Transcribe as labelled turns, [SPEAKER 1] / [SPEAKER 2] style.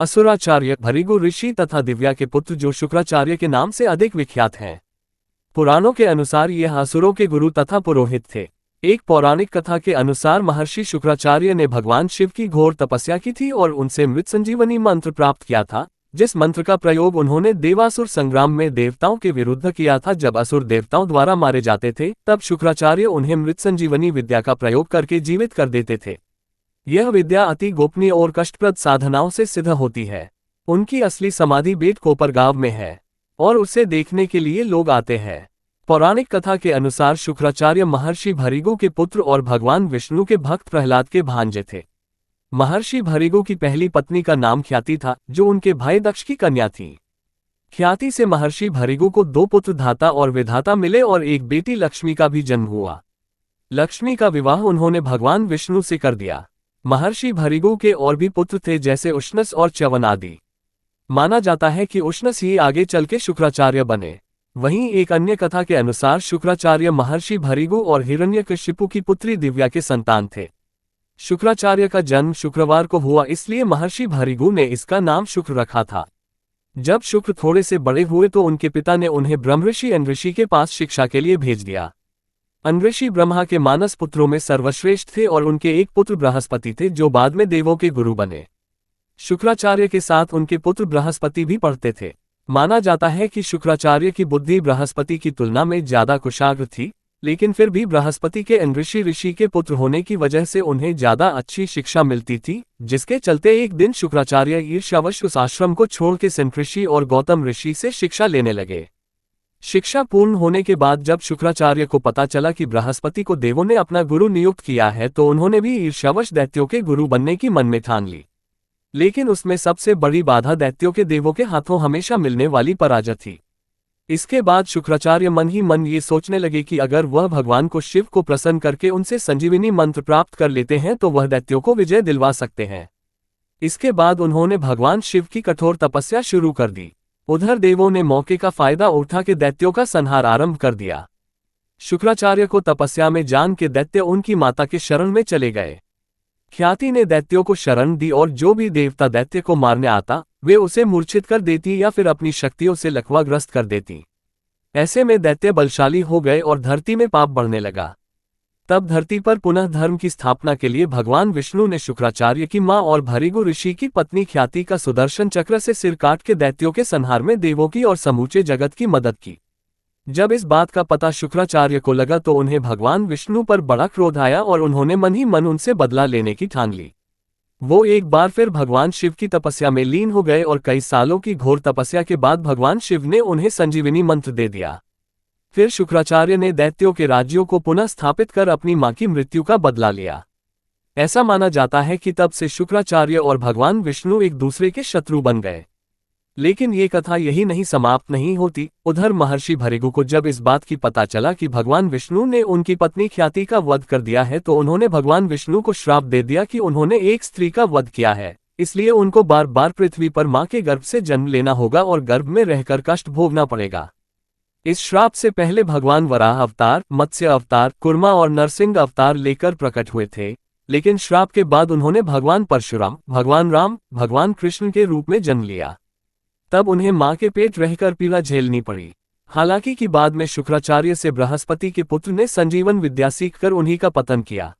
[SPEAKER 1] असुराचार्य भृगु ऋषि तथा दिव्या के पुत्र जो शुक्राचार्य के नाम से अधिक विख्यात हैं। पुराणों के अनुसार यह असुरों के गुरु तथा पुरोहित थे। एक पौराणिक कथा के अनुसार महर्षि शुक्राचार्य ने भगवान शिव की घोर तपस्या की थी और उनसे मृत संजीवनी मंत्र प्राप्त किया था, जिस मंत्र का प्रयोग उन्होंने देवासुर संग्राम में देवताओं के विरुद्ध किया था। जब असुर देवताओं द्वारा मारे जाते थे तब शुक्राचार्य उन्हें मृत संजीवनी विद्या का प्रयोग करके जीवित कर देते थे। यह विद्या अति गोपनीय और कष्टप्रद साधनाओं से सिद्ध होती है। उनकी असली समाधि बेट कोपरगांव में है और उसे देखने के लिए लोग आते हैं। पौराणिक कथा के अनुसार शुक्राचार्य महर्षि भृगु के पुत्र और भगवान विष्णु के भक्त प्रहलाद के भांजे थे। महर्षि भृगु की पहली पत्नी का नाम ख्याति था, जो उनके भाई दक्ष की कन्या थी। ख्याति से महर्षि भृगु को 2 पुत्र धाता और विधाता मिले और एक बेटी लक्ष्मी का भी जन्म हुआ। लक्ष्मी का विवाह उन्होंने भगवान विष्णु से कर दिया। महर्षि भृगु के और भी पुत्र थे, जैसे उष्णस और च्यवन आदि। माना जाता है कि उष्णस ही आगे चल के शुक्राचार्य बने। वहीं एक अन्य कथा के अनुसार शुक्राचार्य महर्षि भृगु और हिरण्यकशिपु की पुत्री दिव्या के संतान थे। शुक्राचार्य का जन्म शुक्रवार को हुआ, इसलिए महर्षि भृगु ने इसका नाम शुक्र रखा था। जब शुक्र थोड़े से बड़े हुए तो उनके पिता ने उन्हें ब्रह्मऋषि अनऋषि के पास शिक्षा के लिए भेज दिया। अनऋषि ब्रह्मा के मानस पुत्रों में सर्वश्रेष्ठ थे और उनके एक पुत्र बृहस्पति थे, जो बाद में देवों के गुरु बने। शुक्राचार्य के साथ उनके पुत्र बृहस्पति भी पढ़ते थे। माना जाता है कि शुक्राचार्य की बुद्धि बृहस्पति की तुलना में ज्यादा कुशाग्र थी, लेकिन फिर भी बृहस्पति के अनऋषि ऋषि के पुत्र होने की वजह से उन्हें ज्यादा अच्छी शिक्षा मिलती थी, जिसके चलते एक दिन शुक्राचार्य ईर्ष्यावश उस आश्रम को छोड़ के संऋषि और गौतम ऋषि से शिक्षा लेने लगे। शिक्षा पूर्ण होने के बाद जब शुक्राचार्य को पता चला कि बृहस्पति को देवों ने अपना गुरु नियुक्त किया है, तो उन्होंने भी ईर्ष्यावश दैत्यों के गुरु बनने की मन में ठान ली। लेकिन उसमें सबसे बड़ी बाधा दैत्यों के देवों के हाथों हमेशा मिलने वाली पराजय थी। इसके बाद शुक्राचार्य मन ही मन ये सोचने लगे कि अगर वह भगवान को शिव को प्रसन्न करके उनसे संजीवनी मंत्र प्राप्त कर लेते हैं तो वह दैत्यों को विजय दिलवा सकते हैं। इसके बाद उन्होंने भगवान शिव की कठोर तपस्या शुरू कर दी। उधर देवों ने मौके का फायदा उठा के दैत्यों का संहार आरंभ कर दिया। शुक्राचार्य को तपस्या में जान के दैत्य उनकी माता के शरण में चले गए। ख्याति ने दैत्यों को शरण दी और जो भी देवता दैत्य को मारने आता वे उसे मूर्छित कर देती या फिर अपनी शक्तियों से लकवाग्रस्त कर देती। ऐसे में दैत्य बलशाली हो गए और धरती में पाप बढ़ने लगा। तब धरती पर पुनः धर्म की स्थापना के लिए भगवान विष्णु ने शुक्राचार्य की मां और भृगु ऋषि की पत्नी ख्याति का सुदर्शन चक्र से सिर काट के दैत्यों के संहार में देवों की और समूचे जगत की मदद की। जब इस बात का पता शुक्राचार्य को लगा तो उन्हें भगवान विष्णु पर बड़ा क्रोध आया और उन्होंने मन ही मन उनसे बदला लेने की ठान ली। वो एक बार फिर भगवान शिव की तपस्या में लीन हो गए और कई सालों की घोर तपस्या के बाद भगवान शिव ने उन्हें संजीवनी मंत्र दे दिया। फिर शुक्राचार्य ने दैत्यों के राज्यों को पुनः स्थापित कर अपनी मां की मृत्यु का बदला लिया। ऐसा माना जाता है कि तब से शुक्राचार्य और भगवान विष्णु एक दूसरे के शत्रु बन गए। लेकिन ये कथा यही नहीं समाप्त नहीं होती। उधर महर्षि भृगु को जब इस बात की पता चला कि भगवान विष्णु ने उनकी पत्नी ख्याति का वध कर दिया है, तो उन्होंने भगवान विष्णु को श्राप दे दिया कि उन्होंने एक स्त्री का वध किया है, इसलिए उनको बार बार पृथ्वी पर मां के गर्भ से जन्म लेना होगा और गर्भ में रहकर कष्ट भोगना पड़ेगा। इस श्राप से पहले भगवान वराह अवतार, मत्स्य अवतार, कुर्मा और नरसिंह अवतार लेकर प्रकट हुए थे, लेकिन श्राप के बाद उन्होंने भगवान परशुराम, भगवान राम, भगवान कृष्ण के रूप में जन्म लिया। तब उन्हें मां के पेट रहकर पीड़ा झेलनी पड़ी। हालांकि कि बाद में शुक्राचार्य से बृहस्पति के पुत्र ने संजीवन विद्या सीखकर उन्हीं का पतन किया।